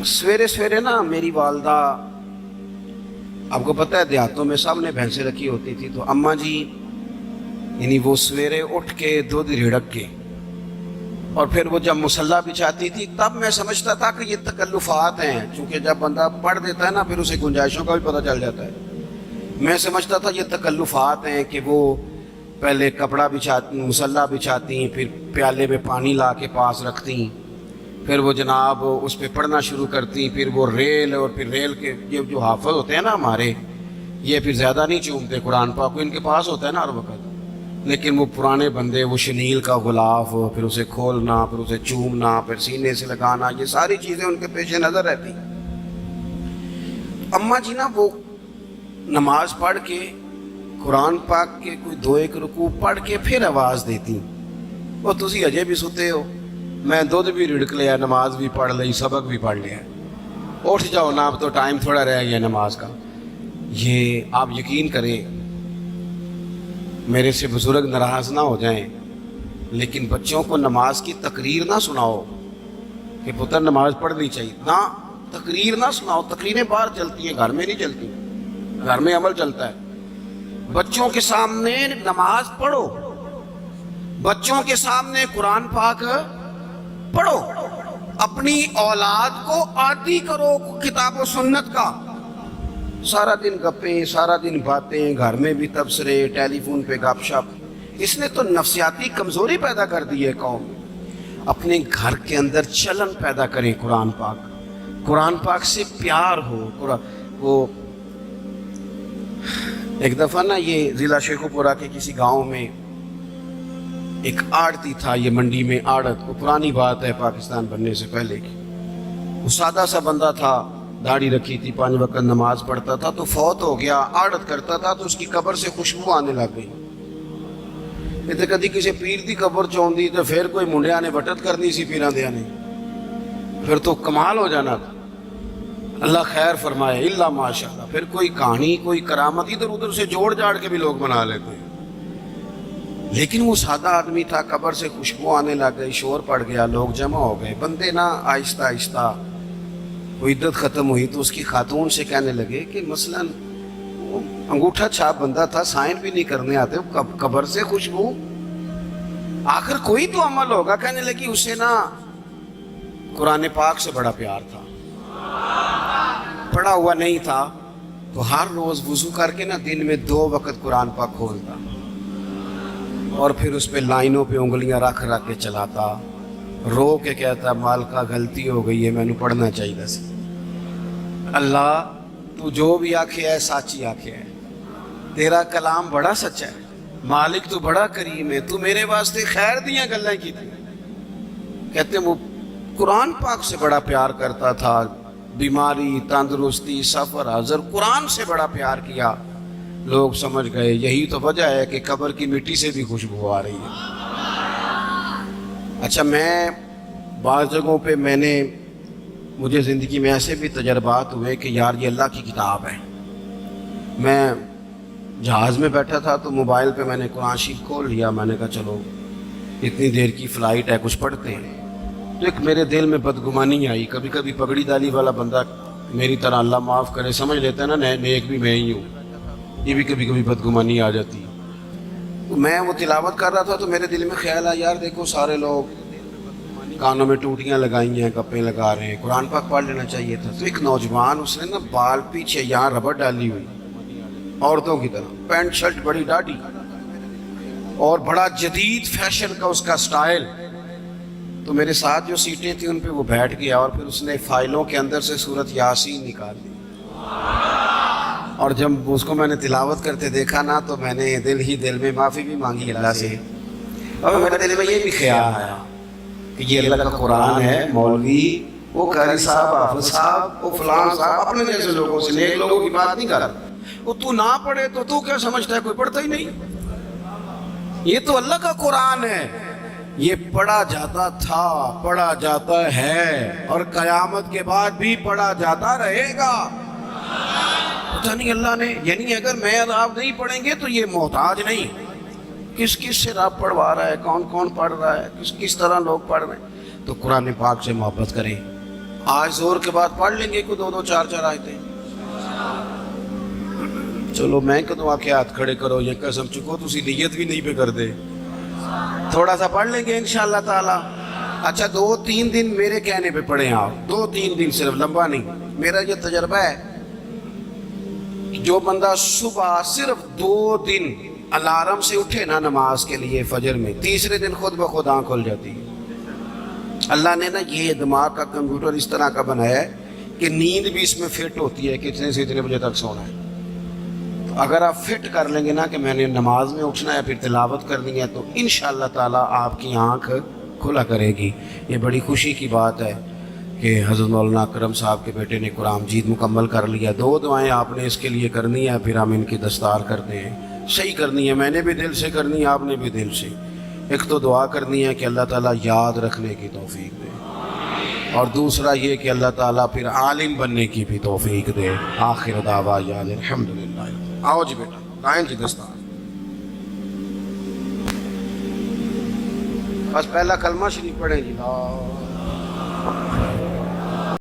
सवेरे सवेरे ना मेरी वालदा, आपको पता है देहातों में सामने भैंसें रखी होती थी, तो अम्मा जी यानी वो सवेरे उठ के दूध रिड़क के और फिर वो जब मुसल्ला बिछाती थी, तब मैं समझता था कि ये तकल्लुफात हैं, क्योंकि जब बंदा पढ़ देता है ना फिर उसे गुंजाइशों का भी पता चल जाता है। मैं समझता था ये तकल्लुफात हैं कि वो पहले कपड़ा बिछाती, मुसल्ला बिछाती, फिर प्याले में पानी ला के पास रखती, फिर वो जनाब उस पर पढ़ना शुरू करती, फिर वो रेल, और फिर रेल के ये जो हाफिज होते हैं ना हमारे, ये फिर ज़्यादा नहीं चूमते कुरान पाक को, इनके पास होता है ना हर वक्त, लेकिन वो पुराने बंदे वो शनील का गुलाफ, फिर उसे खोलना, फिर उसे चूमना, फिर सीने से लगाना, ये सारी चीज़ें उनके पेश नज़र रहती। अम्मा जी ना वो नमाज पढ़ के कुरान पाक के कोई दो एक रुकू पढ़ के फिर आवाज़ देती, वो तुसी अजे भी सुते हो, मैं दूध भी रिड़क लिया, नमाज भी पढ़ ली, सबक भी पढ़ लिया, उठ जाओ ना, अब तो टाइम थोड़ा रह गया नमाज का। ये आप यकीन करें, मेरे से बुजुर्ग नाराज़ ना हो जाएं, लेकिन बच्चों को नमाज की तकरीर ना सुनाओ कि पुत्र नमाज पढ़नी चाहिए, ना तकरीर ना सुनाओ। तकरीरें बाहर चलती हैं, घर में नहीं चलती, घर में अमल चलता है। बच्चों के सामने नमाज पढ़ो, बच्चों के सामने कुरान पाक पढ़ो, अपनी औलाद को आदी करो किताब व सुन्नत का। सारा दिन गप्पें, सारा दिन बातें, घर में भी तबसरे, टेलीफोन पे गपशप, इसने तो नफ्सियाती कमजोरी पैदा कर दी है कौम। अपने घर के अंदर चलन पैदा करें, कुरान पाक से प्यार हो। वो एक दफ़ा ना ये ज़िला शेखुपुरा के किसी गांव में एक आड़ती था, ये मंडी में आड़त, वो पुरानी बात है पाकिस्तान बनने से पहले की। वो सादा सा बंदा था, दाढ़ी रखी थी, 5 वक्त नमाज पढ़ता था, तो फौत हो गया। आड़त करता था तो उसकी कब्र से खुशबू आने लग गई। इतने कभी किसी पीर की कब्र चौंदी तो फिर कोई मुंडिया ने बटत करनी सी पीरां दिया ने, फिर तो कमाल हो जाना था। अल्लाह खैर फरमाए, इल्ला माशाअल्लाह। फिर कोई कहानी, कोई करामत इधर उधर से जोड़ जाड़ के भी लोग बना लेते हैं, लेकिन वो सादा आदमी था, कब्र से खुशबू आने लग गई, शोर पड़ गया, लोग जमा हो गए। बंदे ना आहिस्ता आहिस्ता वो इद्दत ख़त्म हुई तो उसकी खातून से कहने लगे कि मसलन अंगूठा छाप बंदा था, साइन भी नहीं करने आते, कब्र से खुशबू, आखिर कोई तो अमल होगा। कहने लगी उसे ना कुरान पाक से बड़ा प्यार था, पढ़ा हुआ नहीं था, तो हर रोज वुजू करके ना दिन में 2 वक्त कुरान पाक खोलता और फिर उस पे लाइनों पे उंगलियां रख रख के चलाता, रो के कहता मालका गलती हो गई है, मैनू पढ़ना चाहिए सी। अल्लाह तू जो भी आखे है साची आखे है, तेरा कलाम बड़ा सच्चा है, मालिक तू बड़ा करीम है, तू मेरे वास्ते खैर दियां गल्लां की थी। कहते वो कुरान पाक से बड़ा प्यार करता था, बीमारी, तंदुरुस्ती, सफर, हजर, कुरान से बड़ा प्यार किया। लोग समझ गए यही तो वजह है कि कब्र की मिट्टी से भी खुशबू आ रही है। अच्छा, मैं बाज़ जगहों पे मुझे ज़िंदगी में ऐसे भी तजर्बात हुए कि यार ये अल्लाह की किताब है। मैं जहाज़ में बैठा था तो मोबाइल पे मैंने कुरान शरीफ खोल लिया, मैंने कहा चलो इतनी देर की फ़्लाइट है, कुछ पढ़ते हैं। तो एक मेरे दिल में बदगुमानी आई। कभी कभी पगड़ी दाली वाला बंदा मेरी तरह, अल्लाह माफ़ करे, समझ लेता है ना नेक भी मैं ही हूँ, ये भी कभी कभी बदगुमानी आ जाती है। तो मैं वो तिलावत कर रहा था तो मेरे दिल में ख्याल आया, यार देखो सारे लोग कानों में टूटियाँ लगाई हैं, गप्पे लगा रहे हैं, कुरान पाक पढ़ लेना चाहिए था। तो एक नौजवान, उसने ना बाल पीछे यहाँ रबड़ डाली हुई, औरतों की तरह, पैंट शर्ट बड़ी दाढ़ी और बड़ा जदीद फैशन का उसका स्टाइल। तो मेरे साथ जो सीटें थी उन पे वो बैठ गया और फिर उसने फाइलों के अंदर से सूरत यासीन निकाल ली, और जब उसको मैंने तिलावत करते देखा ना तो मैंने दिल ही दिल में माफ़ी भी मांगी अल्लाह से। और मेरे दिल में ये भी ख्याल आया कि ये अल्लाह का कुरान है, मौलवी, वो कारी साहब, हाफिज साहब, वो फलां साहब, अपने जैसे लोगों से, नेक लोगों की बात नहीं कर रहा। वो तू ना पढ़े तो तू क्या समझता है, कोई पढ़ता ही नहीं। ये तो अल्लाह का कुरान है, ये पढ़ा जाता था, पढ़ा जाता है और कयामत के बाद भी पढ़ा जाता रहेगा। पता नहीं अल्लाह ने, यानी अगर मैं और आप नहीं पढ़ेंगे तो ये मोहताज नहीं, किस किस से रब पढ़वा रहा है, कौन कौन पढ़ रहा है, किस किस तरह लोग पढ़ रहे हैं। तो कुरान पाक से मोहब्बत करें, آج زور کے بعد پڑھ لیں گے کوئی 2 2 4 4 آیتیں. چلو میں کدوں آکے ہاتھ کھڑے کرو یہ قسم چکو تسی نیت بھی نہیں پہ کر دے. تھوڑا سا پڑھ لیں گے انشاءاللہ تعالی. اچھا 2 3 دن میرے کہنے پہ پڑھیں آپ, 2 3 دن صرف, لمبا نہیں. میرا یہ تجربہ ہے, جو بندہ صبح صرف 2 دن الارم سے اٹھے نا نماز کے لیے فجر میں, تیسرے دن خود بخود آنکھ کھل جاتی ہے. اللہ نے نا یہ دماغ کا کمپیوٹر اس طرح کا بنایا ہے کہ نیند بھی اس میں فٹ ہوتی ہے کہ اتنے سے اتنے بجے تک سونا ہے. اگر آپ فٹ کر لیں گے نا کہ میں نے نماز میں اٹھنا ہے پھر تلاوت کرنی ہے, تو انشاءاللہ تعالیٰ آپ کی آنکھ کھلا کرے گی. یہ بڑی خوشی کی بات ہے کہ حضرت مولانا اکرم صاحب کے بیٹے نے قرآن مجید مکمل کر لیا. 2 دعائیں آپ نے اس کے لیے کرنی ہے, پھر ہم ان کی دستار کرتے ہیں. صحیح کرنی ہے, میں نے بھی دل سے کرنی ہے, آپ نے بھی دل سے. ایک تو دعا کرنی ہے کہ اللہ تعالیٰ یاد رکھنے کی توفیق دے, اور دوسرا یہ کہ اللہ تعالیٰ پھر عالم بننے کی بھی توفیق دے. آخر دعوانا الحمدللہ. آؤ جی بیٹا, لائیں جی دستار. بس پہلا کلمہ شریف پڑھیں جی.